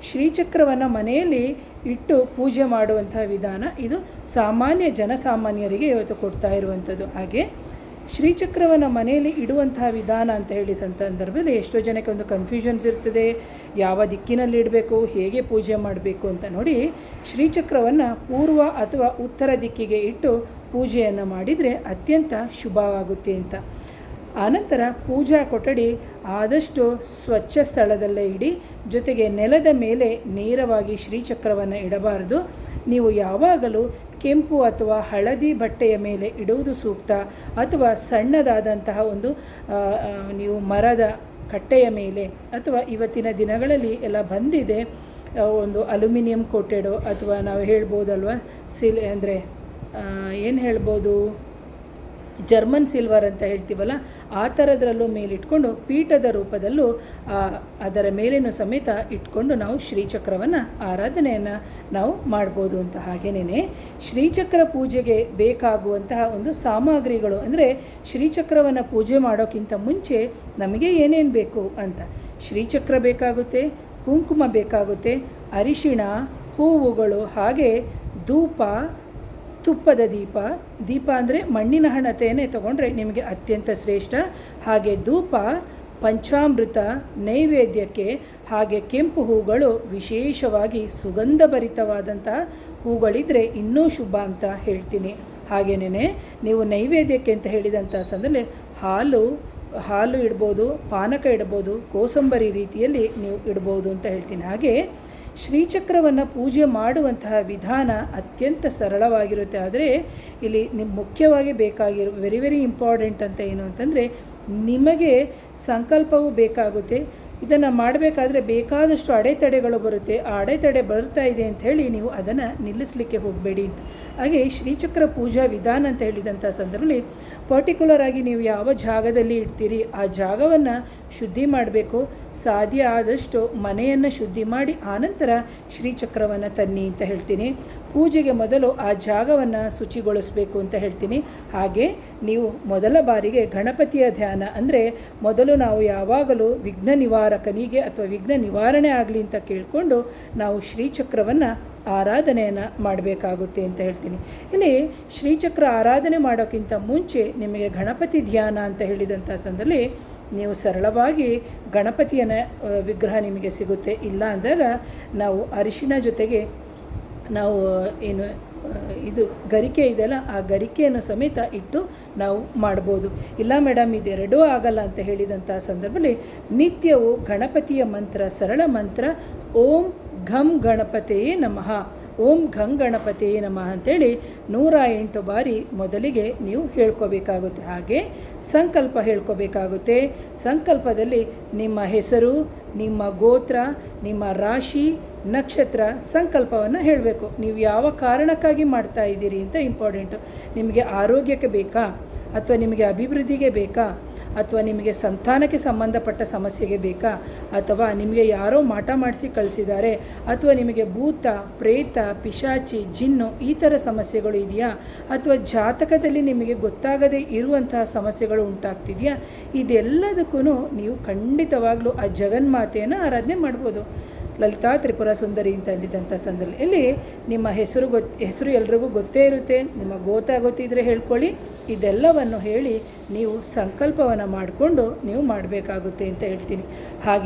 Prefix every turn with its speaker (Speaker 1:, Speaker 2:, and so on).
Speaker 1: ಶ್ರೀಚಕ್ರವನ್ನು ಮನೆಯಲ್ಲಿ ಇಟ್ಟು ಪೂಜೆ ಮಾಡುವಂತಹ ವಿಧಾನ ಇದು ಸಾಮಾನ್ಯ ಜನಸಾಮಾನ್ಯರಿಗೆ ಇವತ್ತು ಕೊಡ್ತಾ ಇರುವಂಥದ್ದು. ಹಾಗೆ ಶ್ರೀಚಕ್ರವನ್ನು ಮನೆಯಲ್ಲಿ ಇಡುವಂತಹ ವಿಧಾನ ಅಂತ ಹೇಳಿ ಸಂದರ್ಭದಲ್ಲಿ ಎಷ್ಟೋ ಜನಕ್ಕೆ ಒಂದು ಕನ್ಫ್ಯೂಷನ್ಸ್ ಇರ್ತದೆ, ಯಾವ ದಿಕ್ಕಿನಲ್ಲಿ ಇಡಬೇಕು, ಹೇಗೆ ಪೂಜೆ ಮಾಡಬೇಕು ಅಂತ. ನೋಡಿ, ಶ್ರೀಚಕ್ರವನ್ನು ಪೂರ್ವ ಅಥವಾ ಉತ್ತರ ದಿಕ್ಕಿಗೆ ಇಟ್ಟು ಪೂಜೆಯನ್ನು ಮಾಡಿದರೆ ಅತ್ಯಂತ ಶುಭವಾಗುತ್ತೆ ಅಂತ. ಆನಂತರ ಪೂಜಾ ಕೊಠಡಿ ಆದಷ್ಟು ಸ್ವಚ್ಛ ಸ್ಥಳದಲ್ಲೇ ಇಡಿ, ಜೊತೆಗೆ ನೆಲದ ಮೇಲೆ ನೇರವಾಗಿ ಶ್ರೀಚಕ್ರವನ್ನು ಇಡಬಾರದು. ನೀವು ಯಾವಾಗಲೂ ಕೆಂಪು ಅಥವಾ ಹಳದಿ ಬಟ್ಟೆಯ ಮೇಲೆ ಇಡುವುದು ಸೂಕ್ತ, ಅಥವಾ ಸಣ್ಣದಾದಂತಹ ಒಂದು ನೀವು ಮರದ ಕಟ್ಟೆಯ ಮೇಲೆ, ಅಥವಾ ಇವತ್ತಿನ ದಿನಗಳಲ್ಲಿ ಎಲ್ಲ ಬಂದಿದೆ ಒಂದು ಅಲ್ಯೂಮಿನಿಯಂ ಕೋಟೆಡು, ಅಥವಾ ನಾವು ಹೇಳ್ಬೋದಲ್ವ ಅಂದರೆ ಏನು ಹೇಳ್ಬೋದು, ಜರ್ಮನ್ ಸಿಲ್ವರ್ ಅಂತ ಹೇಳ್ತೀವಲ್ಲ, ಆ ಥರದ್ರಲ್ಲೂ ಮೇಲಿಟ್ಕೊಂಡು ಪೀಠದ ರೂಪದಲ್ಲೂ ಅದರ ಮೇಲೇನೂ ಸಮೇತ ಇಟ್ಕೊಂಡು ನಾವು ಶ್ರೀಚಕ್ರವನ್ನು ಆರಾಧನೆಯನ್ನು ನಾವು ಮಾಡ್ಬೋದು ಅಂತ. ಹಾಗೆಯೇ ಶ್ರೀಚಕ್ರ ಪೂಜೆಗೆ ಬೇಕಾಗುವಂತಹ ಒಂದು ಸಾಮಗ್ರಿಗಳು ಅಂದರೆ ಶ್ರೀಚಕ್ರವನ್ನು ಪೂಜೆ ಮಾಡೋಕ್ಕಿಂತ ಮುಂಚೆ ನಮಗೆ ಏನೇನು ಬೇಕು ಅಂತ. ಶ್ರೀಚಕ್ರ ಬೇಕಾಗುತ್ತೆ, ಕುಂಕುಮ ಬೇಕಾಗುತ್ತೆ, ಅರಿಶಿಣ, ಹೂವುಗಳು, ಹಾಗೆ ಧೂಪ, ತುಪ್ಪದ ದೀಪ ಅಂದರೆ ಮಣ್ಣಿನ ಹಣತೆಯನ್ನೇ ತಗೊಂಡ್ರೆ ನಿಮಗೆ ಅತ್ಯಂತ ಶ್ರೇಷ್ಠ. ಹಾಗೆ ಧೂಪ, ಪಂಚಾಮೃತ, ನೈವೇದ್ಯಕ್ಕೆ, ಹಾಗೆ ಕೆಂಪು ಹೂಗಳು, ವಿಶೇಷವಾಗಿ ಸುಗಂಧಭರಿತವಾದಂತಹ ಹೂಗಳಿದ್ದರೆ ಇನ್ನೂ ಶುಭ ಅಂತ ಹೇಳ್ತೀನಿ. ಹಾಗೆಯೇ ನೀವು ನೈವೇದ್ಯಕ್ಕೆ ಅಂತ ಹೇಳಿದಂಥ ಸಂದರ್ಭದಲ್ಲಿ ಹಾಲು ಇಡ್ಬೋದು, ಪಾನಕ ಇಡ್ಬೋದು, ಕೋಸಂಬರಿ ರೀತಿಯಲ್ಲಿ ನೀವು ಇಡ್ಬೋದು ಅಂತ ಹೇಳ್ತೀನಿ. ಹಾಗೆ ಶ್ರೀಚಕ್ರವನ್ನು ಪೂಜೆ ಮಾಡುವಂತಹ ವಿಧಾನ ಅತ್ಯಂತ ಸರಳವಾಗಿರುತ್ತೆ. ಆದರೆ ಇಲ್ಲಿ ಮುಖ್ಯವಾಗಿ ವೆರಿ ವೆರಿ ಇಂಪಾರ್ಟೆಂಟ್ ಅಂತ ಏನು ಅಂತಂದರೆ, ನಿಮಗೆ ಸಂಕಲ್ಪವೂ ಬೇಕಾಗುತ್ತೆ. ಇದನ್ನು ಮಾಡಬೇಕಾದ್ರೆ ಬೇಕಾದಷ್ಟು ಅಡೆತಡೆಗಳು ಬರುತ್ತೆ. ಆ ಅಡೆತಡೆ ಬರ್ತಾ ಇದೆ ಅಂತ ಹೇಳಿ ನೀವು ಅದನ್ನು ನಿಲ್ಲಿಸಲಿಕ್ಕೆ ಹೋಗಬೇಡಿ ಅಂತ. ಹಾಗೆ ಶ್ರೀಚಕ್ರ ಪೂಜಾ ವಿಧಾನ ಅಂತ ಹೇಳಿದಂಥ ಸಂದರ್ಭದಲ್ಲಿ ಪರ್ಟಿಕ್ಯುಲರ್ ಆಗಿ ನೀವು ಯಾವ ಜಾಗದಲ್ಲಿ ಇಡ್ತೀರಿ ಆ ಜಾಗವನ್ನು ಶುದ್ಧಿ ಮಾಡಬೇಕು. ಸಾಧ್ಯ ಆದಷ್ಟು ಮನೆಯನ್ನು ಶುದ್ಧಿ ಮಾಡಿ ಆನಂತರ ಶ್ರೀಚಕ್ರವನ್ನು ತನ್ನಿ ಅಂತ ಹೇಳ್ತೀನಿ. ಪೂಜೆಗೆ ಮೊದಲು ಆ ಜಾಗವನ್ನು ಶುಚಿಗೊಳಿಸಬೇಕು ಅಂತ ಹೇಳ್ತೀನಿ. ಹಾಗೆ ನೀವು ಮೊದಲ ಬಾರಿಗೆ ಗಣಪತಿಯ ಧ್ಯಾನ ಅಂದರೆ ಮೊದಲು ನಾವು ಯಾವಾಗಲೂ ವಿಘ್ನ ನಿವಾರಕನಿಗೆ ಅಥವಾ ವಿಘ್ನ ನಿವಾರಣೆ ಆಗಲಿ ಅಂತ ಕೇಳಿಕೊಂಡು ನಾವು ಶ್ರೀಚಕ್ರವನ್ನು ಆರಾಧನೆಯನ್ನು ಮಾಡಬೇಕಾಗುತ್ತೆ ಅಂತ ಹೇಳ್ತೀನಿ. ಇಲ್ಲಿ ಶ್ರೀಚಕ್ರ ಆರಾಧನೆ ಮಾಡೋಕ್ಕಿಂತ ಮುಂಚೆ ನಿಮಗೆ ಗಣಪತಿ ಧ್ಯಾನ ಅಂತ ಹೇಳಿದಂಥ ಸಂದರ್ಭದಲ್ಲಿ ನೀವು ಸರಳವಾಗಿ ಗಣಪತಿಯನ್ನ ವಿಗ್ರಹ ನಿಮಗೆ ಸಿಗುತ್ತೆ. ಇಲ್ಲ ಅಂದಾಗ ನಾವು ಅರಿಶಿಣ ಜೊತೆಗೆ ನಾವು ಏನು ಇದು ಗರಿಕೆ ಇದೆಯಲ್ಲ ಆ ಗರಿಕೆಯನ್ನು ಸಮೇತ ಇಟ್ಟು ನಾವು ಮಾಡ್ಬೋದು. ಇಲ್ಲ ಮೇಡಮ್ ಇದೆರಡೂ ಆಗಲ್ಲ ಅಂತ ಹೇಳಿದಂಥ ಸಂದರ್ಭದಲ್ಲಿ ನಿತ್ಯವೂ ಗಣಪತಿಯ ಮಂತ್ರ, ಸರಳ ಮಂತ್ರ ಓಂ ಘಂ ಗಣಪತಿಯೇ ನಮಃ, ಓಂ ಘಂ ಗಣಪತಿಯೇ ನಮಃ ಅಂತೇಳಿ 108 ಬಾರಿ ಮೊದಲಿಗೆ ನೀವು ಹೇಳ್ಕೋಬೇಕಾಗುತ್ತೆ. ಹಾಗೆ ಸಂಕಲ್ಪ ಹೇಳ್ಕೋಬೇಕಾಗುತ್ತೆ. ಸಂಕಲ್ಪದಲ್ಲಿ ನಿಮ್ಮ ಹೆಸರು, ನಿಮ್ಮ ಗೋತ್ರ, ನಿಮ್ಮ ರಾಶಿ, ನಕ್ಷತ್ರ ಸಂಕಲ್ಪವನ್ನು ಹೇಳಬೇಕು. ನೀವು ಯಾವ ಕಾರಣಕ್ಕಾಗಿ ಮಾಡ್ತಾ ಇದ್ದೀರಿ ಅಂತ ಇಂಪಾರ್ಟೆಂಟು. ನಿಮಗೆ ಆರೋಗ್ಯಕ್ಕೆ ಬೇಕಾ, ಅಥವಾ ನಿಮಗೆ ಅಭಿವೃದ್ಧಿಗೆ ಬೇಕಾ, ಅಥವಾ ನಿಮಗೆ ಸಂತಾನಕ್ಕೆ ಸಂಬಂಧಪಟ್ಟ ಸಮಸ್ಯೆಗೆ ಬೇಕಾ, ಅಥವಾ ನಿಮಗೆ ಯಾರೋ ಮಾಟ ಮಾಡಿಸಿ ಕಳಿಸಿದ್ದಾರೆ, ಅಥವಾ ನಿಮಗೆ ಭೂತ, ಪ್ರೇತ, ಪಿಶಾಚಿ, ಜಿನ್ನು ಈ ಥರ ಸಮಸ್ಯೆಗಳು ಇದೆಯಾ, ಅಥವಾ ಜಾತಕದಲ್ಲಿ ನಿಮಗೆ ಗೊತ್ತಾಗದೇ ಇರುವಂತಹ ಸಮಸ್ಯೆಗಳು ಉಂಟಾಗ್ತಿದೆಯಾ, ಇದೆಲ್ಲದಕ್ಕೂ ನೀವು ಖಂಡಿತವಾಗಲೂ ಆ ಜಗನ್ಮಾತೆಯನ್ನು ಆರಾಧನೆ ಮಾಡ್ಬೋದು. ಲಲಿತಾ ತ್ರಿಪುರ ಸುಂದರಿ ಅಂತ ಹೇಳಿದಂಥ ಸಂದರ್ಭದಲ್ಲಿ ನಿಮ್ಮ ಹೆಸರು ಎಲ್ರಿಗೂ ಗೊತ್ತೇ ಇರುತ್ತೆ. ನಿಮ್ಮ ಗೊತ್ತಿದ್ದರೆ ಹೇಳ್ಕೊಳ್ಳಿ. ಇದೆಲ್ಲವನ್ನು ಹೇಳಿ ನೀವು ಸಂಕಲ್ಪವನ್ನು ಮಾಡಿಕೊಂಡು ನೀವು ಮಾಡಬೇಕಾಗುತ್ತೆ ಅಂತ ಹೇಳ್ತೀನಿ. ಹಾಗೆ